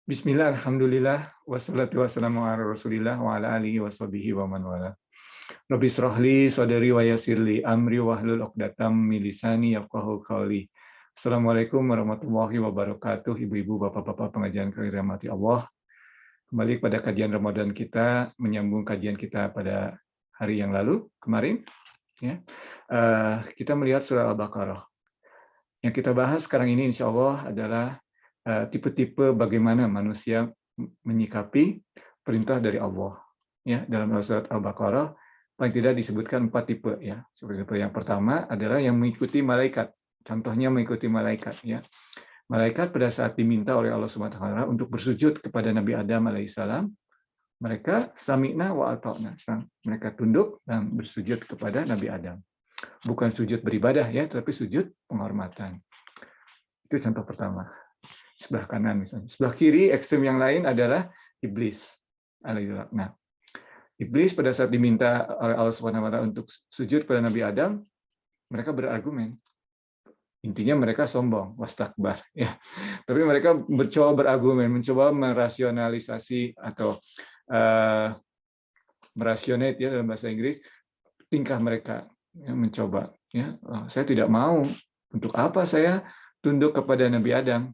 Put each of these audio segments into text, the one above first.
Bismillah, alhamdulillah, wassalatu wassalamu ala rasulillah wa ala alihi wa sahbihi wa man wala. Rabbi shrah li sadri wa yassir li amri wahlul 'uqdatam min lisani yafqahu qawli. Assalamualaikum warahmatullahi wabarakatuh, ibu-ibu, bapak-bapak pengajian kami rahmati Allah. Kembali pada kajian Ramadan kita, menyambung kajian kita pada hari yang lalu, kemarin. Ya. Kita melihat surah Al-Baqarah. Yang kita bahas sekarang ini insya Allah adalah tipe-tipe bagaimana manusia menyikapi perintah dari Allah. Ya, dalam surat Al-Baqarah paling tidak disebutkan 4 tipe ya. Seperti yang pertama adalah yang mengikuti malaikat. Contohnya mengikuti malaikat ya. Malaikat pada saat diminta oleh Allah Subhanahu wa taala untuk bersujud kepada Nabi Adam alaihissalam, mereka sami'na wa ata'na. Mereka tunduk dan bersujud kepada Nabi Adam. Bukan sujud beribadah ya, tapi sujud penghormatan. Itu contoh pertama. Sebelah kanan misalnya. Sebelah kiri ekstrem yang lain adalah iblis. Nah, iblis pada saat diminta oleh Allah Subhanahu wa taala untuk sujud pada Nabi Adam, mereka berargumen. Intinya mereka sombong, wastakbar ya. Tapi mereka mencoba berargumen, mencoba merasionalisasi atau merasionate ya dalam bahasa Inggris tingkah mereka ya, mencoba ya. Saya tidak mau. Untuk apa saya tunduk kepada Nabi Adam?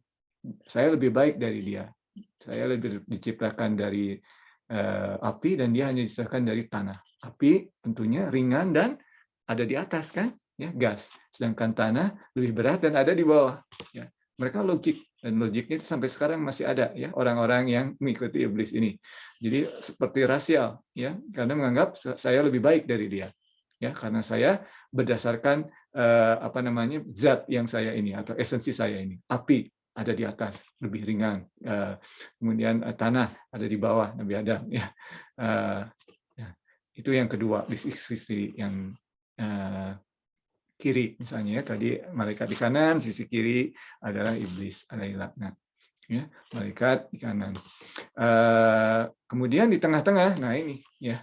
Saya lebih baik dari dia. Saya lebih diciptakan dari api dan dia hanya diciptakan dari tanah. Api tentunya ringan dan ada di atas kan, ya gas. Sedangkan tanah lebih berat dan ada di bawah. Ya. Mereka logik dan logiknya itu sampai sekarang masih ada ya orang-orang yang mengikuti iblis ini. Jadi seperti rasial ya, karena menganggap saya lebih baik dari dia. Ya, karena saya berdasarkan zat yang saya ini atau esensi saya ini. Api ada di atas, lebih ringan. Kemudian tanah ada di bawah, Nabi Adam. Ya. Itu yang kedua, di sisi yang kiri misalnya. Tadi malaikat di kanan, sisi kiri adalah iblis, alaihi laknat. Ya, malaikat di kanan. Kemudian di tengah-tengah, nah ini ya.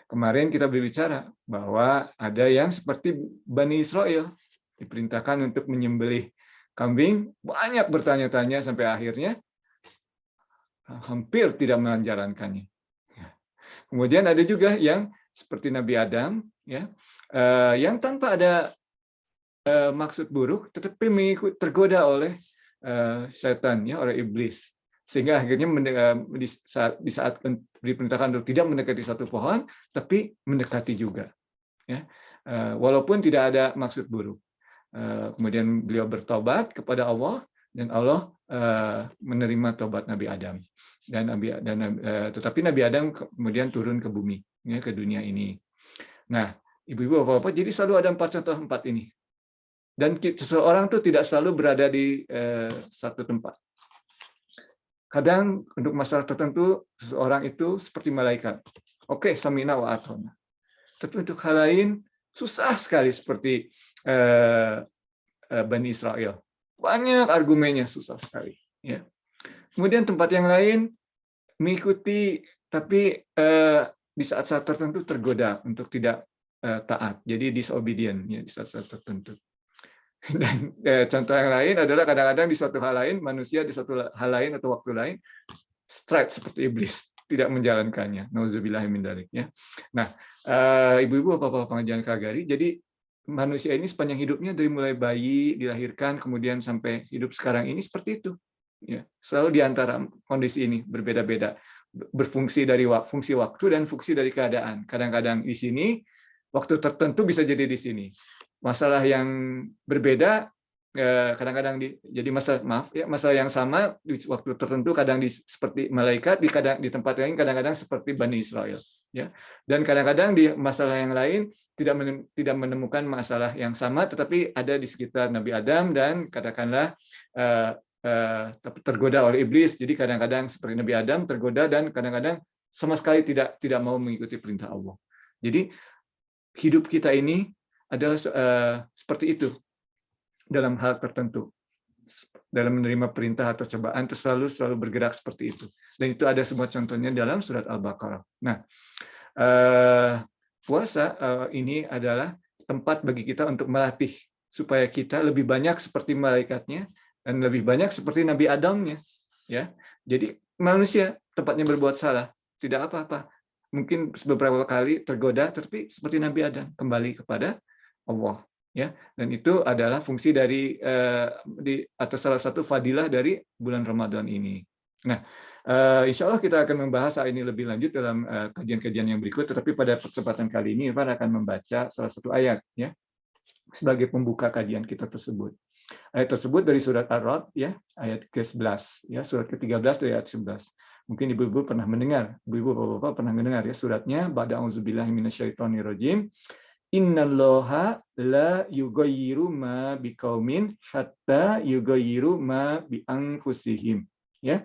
Kemarin kita berbicara bahwa ada yang seperti Bani Israel diperintahkan untuk menyembelih kambing, banyak bertanya-tanya sampai akhirnya hampir tidak menjalankannya. Kemudian ada juga yang seperti Nabi Adam, ya, yang tanpa ada maksud buruk, tetapi tergoda oleh setan, ya, oleh iblis, sehingga akhirnya di saat diperintahkan untuk tidak mendekati satu pohon, tapi mendekati juga, ya, walaupun tidak ada maksud buruk. Kemudian beliau bertobat kepada Allah dan Allah menerima tobat Nabi Adam tetapi Nabi Adam kemudian turun ke bumi ya, ke dunia ini. Nah, ibu-ibu bapak-bapak, jadi selalu ada 4 contoh 4 ini dan seseorang tuh tidak selalu berada di satu tempat. Kadang untuk masalah tertentu seseorang itu seperti malaikat. Oke, samina wa atona. Tapi untuk hal lain susah sekali seperti Bani Israel. Banyak argumennya, susah sekali. Ya. Kemudian tempat yang lain mengikuti, tapi di saat-saat tertentu tergoda untuk tidak taat. Jadi disobedient ya, di saat-saat tertentu. Dan contoh yang lain adalah kadang-kadang di suatu hal lain, manusia di suatu hal lain atau waktu lain, strike seperti iblis, tidak menjalankannya. Nauzubillahi min dzalik ya. Nah, ibu-ibu bapak-bapak pengajian Kagari, jadi manusia ini sepanjang hidupnya dari mulai bayi dilahirkan kemudian sampai hidup sekarang ini seperti itu ya, selalu di antara kondisi ini berbeda-beda, berfungsi dari fungsi waktu dan fungsi dari keadaan. Kadang-kadang di sini waktu tertentu bisa jadi di sini, masalah yang berbeda kadang-kadang jadi masalah yang sama di waktu tertentu, kadang seperti malaikat, di tempat lain kadang-kadang seperti Bani Israel ya, dan kadang-kadang di masalah yang lain tidak menemukan masalah yang sama, tetapi ada di sekitar Nabi Adam dan katakanlah tergoda oleh iblis. Jadi kadang-kadang seperti Nabi Adam tergoda dan kadang-kadang sama sekali tidak mau mengikuti perintah Allah. Jadi hidup kita ini adalah seperti itu. Dalam hal tertentu, dalam menerima perintah atau cobaan itu selalu bergerak seperti itu, dan itu ada semua contohnya dalam surat Al-Baqarah. Nah, puasa ini adalah tempat bagi kita untuk melatih supaya kita lebih banyak seperti malaikatnya dan lebih banyak seperti Nabi Adamnya, ya. Jadi manusia tempatnya berbuat salah, tidak apa-apa. Mungkin beberapa kali tergoda, tapi seperti Nabi Adam kembali kepada Allah, ya. Dan itu adalah fungsi dari atau salah satu fadilah dari bulan Ramadan ini. Nah, insya Allah kita akan membahas hal ini lebih lanjut dalam kajian-kajian yang berikut. Tetapi pada kesempatan kali ini, Irfan akan membaca salah satu ayat, ya, sebagai pembuka kajian kita tersebut. Ayat tersebut dari surat Ar-Ra'd, ya, ayat ke-11, ya, surat ke-13 dari ayat 11. Mungkin ibu-ibu pernah mendengar, ibu-ibu bapak-bapak pernah mendengar, ya, suratnya ba'da auzubillahi minasyaitonirrajim. Innallaha la yughayyiru ma biqaumin hatta yughayyiru ma bi anfusihim. Ya.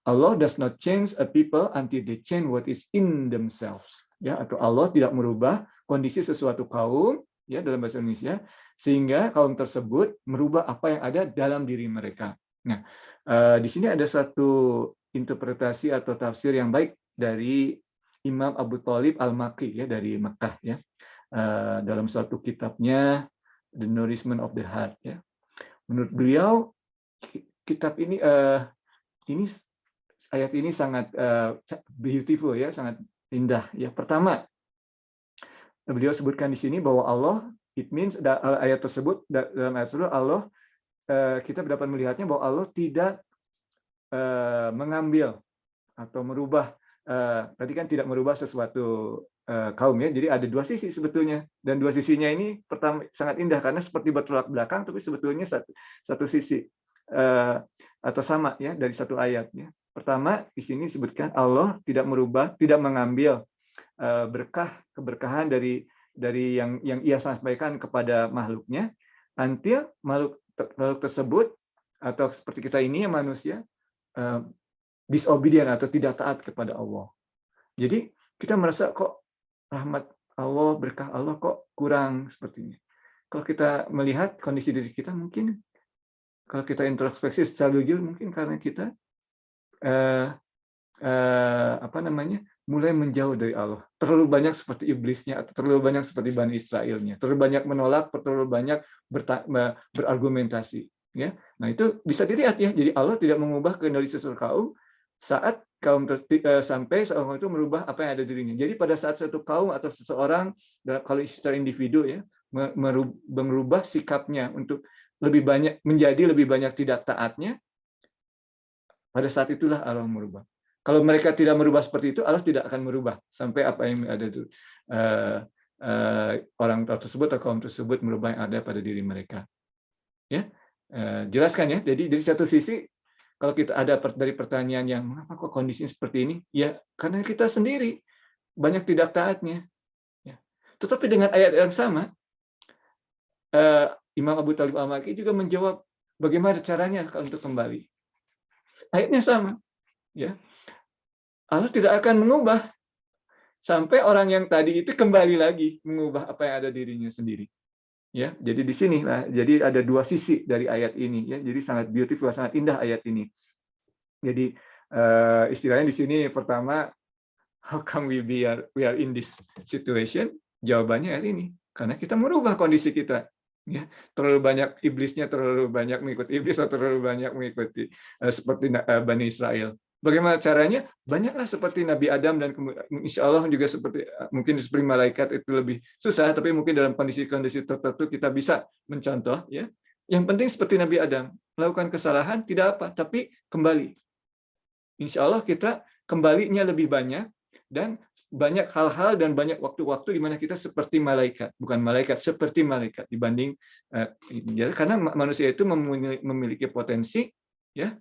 Allah does not change a people until they change what is in themselves. Ya, atau Allah tidak merubah kondisi sesuatu kaum, ya, dalam bahasa Indonesia, sehingga kaum tersebut merubah apa yang ada dalam diri mereka. Nah, di sini ada satu interpretasi atau tafsir yang baik dari Imam Abu Thalib Al-Makki, ya, dari Mekah, ya, dalam suatu kitabnya The Nourishment of the Heart, ya. Menurut beliau kitab ini ayat ini sangat beautiful, ya, sangat indah, ya. Pertama, beliau sebutkan di sini bahwa Allah, it means ayat tersebut, dalam ayat tersebut Allah, kita dapat melihatnya bahwa Allah tidak mengambil atau merubah, tadi kan tidak merubah sesuatu kaum, ya. Jadi ada dua sisi sebetulnya, dan dua sisinya ini pertama sangat indah karena seperti bertolak belakang, tapi sebetulnya satu sisi atau sama, ya, dari satu ayat, ya. Pertama, di sini disebutkan Allah tidak merubah, tidak mengambil keberkahan dari yang Ia sampaikan kepada makhluknya, until makhluk tersebut atau seperti kita ini, ya, manusia, disobedient atau tidak taat kepada Allah. Jadi kita merasa kok rahmat Allah, berkah Allah kok kurang sepertinya. Kalau kita melihat kondisi diri kita, mungkin kalau kita introspeksi secara jujur, mungkin karena kita mulai menjauh dari Allah, terlalu banyak seperti iblisnya, atau terlalu banyak seperti Bani Israilnya, terlalu banyak menolak, terlalu banyak berargumentasi, ya. Nah, itu bisa dilihat, ya. Jadi Allah tidak mengubah kehendak sesuatu kaum saat kaum sampai seorang itu merubah apa yang ada dirinya. Jadi pada saat satu kaum atau seseorang, kalau secara individu, ya, merubah sikapnya untuk lebih banyak menjadi lebih banyak tidak taatnya, pada saat itulah Allah merubah. Kalau mereka tidak merubah seperti itu, Allah tidak akan merubah sampai apa yang ada itu orang tersebut atau kaum tersebut merubah yang ada pada diri mereka. Ya, jelaskan, ya. Jadi dari satu sisi, kalau kita ada dari pertanyaan yang mengapa kok kondisinya seperti ini, ya karena kita sendiri banyak tidak taatnya. Ya. Tetapi dengan ayat yang sama, Imam Abu Thalib Al-Makki juga menjawab bagaimana caranya untuk kembali. Ayatnya sama, ya. Allah tidak akan mengubah sampai orang yang tadi itu kembali lagi mengubah apa yang ada dirinya sendiri. Ya, jadi di sini lah. Jadi ada dua sisi dari ayat ini, ya. Jadi sangat beautiful, sangat indah ayat ini. Jadi istilahnya di sini pertama, how come we are in this situation? Jawabannya ayat ini, karena kita merubah kondisi kita. Ya, terlalu banyak iblisnya, terlalu banyak mengikuti iblis, atau terlalu banyak mengikuti seperti Bani Israel. Bagaimana caranya? Banyaklah seperti Nabi Adam, dan insya Allah juga seperti mungkin seperti malaikat itu lebih susah, tapi mungkin dalam kondisi-kondisi tertentu kita bisa mencontoh, ya. Yang penting seperti Nabi Adam, melakukan kesalahan tidak apa, tapi kembali. Insya Allah kita kembalinya lebih banyak, dan banyak hal-hal dan banyak waktu-waktu di mana kita seperti malaikat, bukan malaikat, seperti malaikat dibanding karena manusia itu memiliki potensi, ya,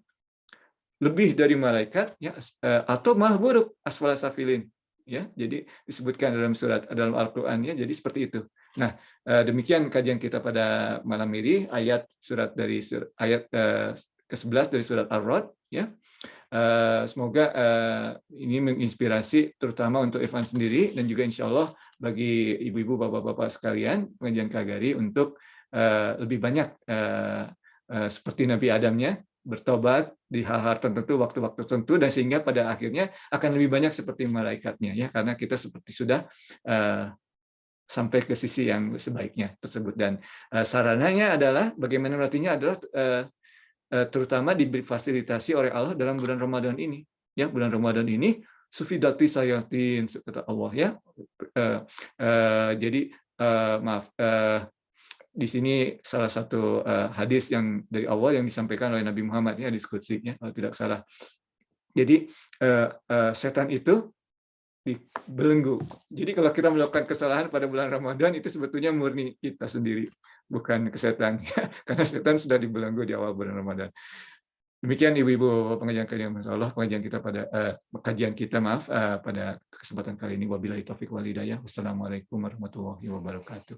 lebih dari malaikat, ya, atau malah buruk, asfala safilin, ya. Jadi disebutkan dalam Al-Qur'an, ya. Jadi seperti itu. Nah, demikian kajian kita pada malam ini, ayat ke-11 dari surat Ar-Ra'd, ya. Semoga ini menginspirasi terutama untuk Irfan sendiri, dan juga insya Allah bagi ibu-ibu, bapak-bapak sekalian pengajian Kagari untuk lebih banyak seperti Nabi Adamnya, bertobat di hal-hal tertentu, waktu-waktu tertentu, dan sehingga pada akhirnya akan lebih banyak seperti malaikatnya, ya, karena kita seperti sudah sampai ke sisi yang sebaiknya tersebut. Dan sarananya adalah bagaimana, artinya adalah terutama diberi fasilitasi oleh Allah dalam bulan Ramadan ini. Ya, bulan Ramadan ini sufidati sayatin kata Allah ya. Jadi maaf, di sini salah satu hadis yang dari Allah yang disampaikan oleh Nabi Muhammad ya, hadis qudsi ya, kalau tidak salah. Jadi setan itu dibelenggu. Jadi kalau kita melakukan kesalahan pada bulan Ramadan itu sebetulnya murni kita sendiri, bukan ke setan ya. Karena setan sudah dibelenggu di awal bulan Ramadan. Demikian Ibu-ibu pengajian kalian Allah, pengajian kita pada kajian kita maaf pada kesempatan kali ini. Wabillahi taufik wal hidayah. Wassalamualaikum warahmatullahi wabarakatuh.